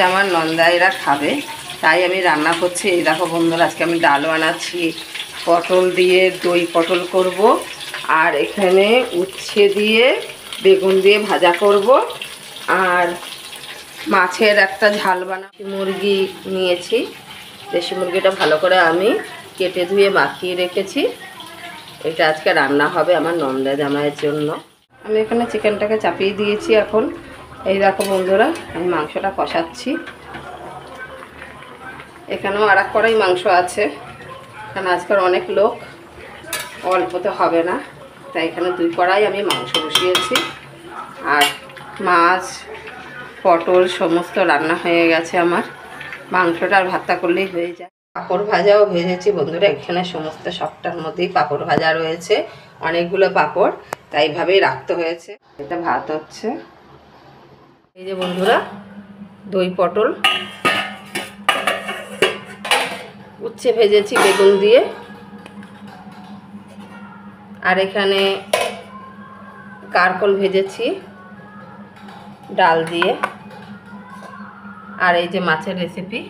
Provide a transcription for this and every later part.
আমার নন্দাইরা খাবে, তাই আমি রান্না করছি। এই দেখো বন্ধুরা, আজকে আমি ডাল বানাচ্ছি, পটল দিয়ে দই পটল করব, আর এখানে উচ্ছে দিয়ে বেগুন দিয়ে ভাজা করব, আর মাছের একটা ঝাল বানাচ্ছি। মুরগি নিয়েছি, দেশি মুরগিটা ভালো করে আমি কেটে ধুয়ে মাখিয়ে রেখেছি। এটা আজকে রান্না হবে আমার নন্দা জামাইয়ের জন্য। আমি এখানে চিকেনটাকে চাপিয়ে দিয়েছি। এখন এই দেখো বন্ধুরা, আমি মাংসটা কষাচ্ছি। এখানেও আর এক কড়াই মাংস আছে, কারণ আজকের অনেক লোক, অল্পতে হবে না, তাই এখানে 2 কড়াই আমি মাংস বসিয়েছি। আর মাছ পটল সমস্ত রান্না হয়ে গেছে আমার। মাংসটা আর ভাতটা করলেই হয়ে যায়। পাঁপড় ভাজাও ভেজেছি বন্ধুরা, এখানে সমস্ত সবটার মধ্যেই পাঁপড় ভাজা রয়েছে, অনেকগুলো পাঁপড়, তাই এইভাবেই রাখতে হয়েছে। এটা ভাত হচ্ছে। এই যে বন্ধুরা, দই পটল, উচ্ছে ভেজেছি বেগুন দিয়ে, আর এখানে কারকল ভেজেছি ডাল দিয়ে, আর এই যে মাছের রেসিপি,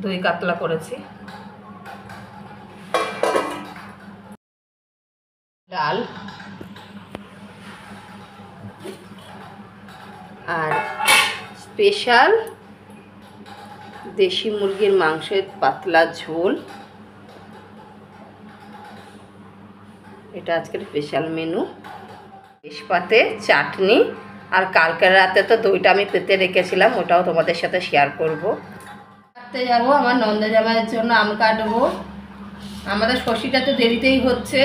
দই কাতলা করেছি, ডাল, আর স্পেশাল দেশি মুরগির মাংসের পাতলা ঝোল। এটা আজকের স্পেশাল মেনু। তেজপাতে চাটনি, আর কালকের রাতে তো দইটা আমি পেতে রেখেছিলাম, ওটাও তোমাদের সাথে শেয়ার করব। কাটতে যাবো, আমার নন্দা জামাইয়ের জন্য আম কাটবো। আমাদের ষষ্ঠীটা তো দেরিতেই হচ্ছে,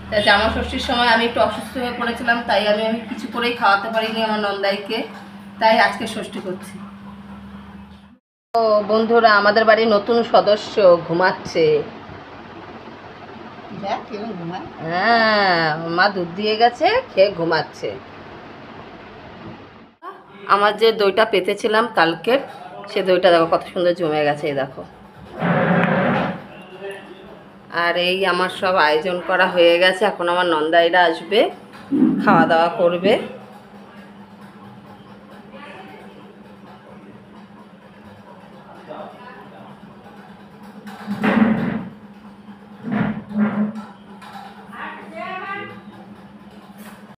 তাই জামা ষষ্ঠীর সময় আমি একটু অসুস্থ হয়ে পড়েছিলাম, তাই আমি কিছু করেই খাওয়াতে পারিনি আমার নন্দাইকে, তাই আজকে ষষ্ঠী করছি। ও বন্ধুরা, আমাদের বাড়ির নতুন সদস্য ঘুমাচ্ছে। হ্যাঁ, মা দুধ দিয়ে গেছে, খেয়ে ঘুমাচ্ছে। আমার যে দইটা পেতেছিলাম কালকের, সে দইটা দেখো কত সুন্দর জমে গেছে, এই দেখো। আর এই আমার সব আয়োজন করা হয়ে গেছে, এখন আমার নন্দাইরা আসবে, খাওয়া দাওয়া করবে।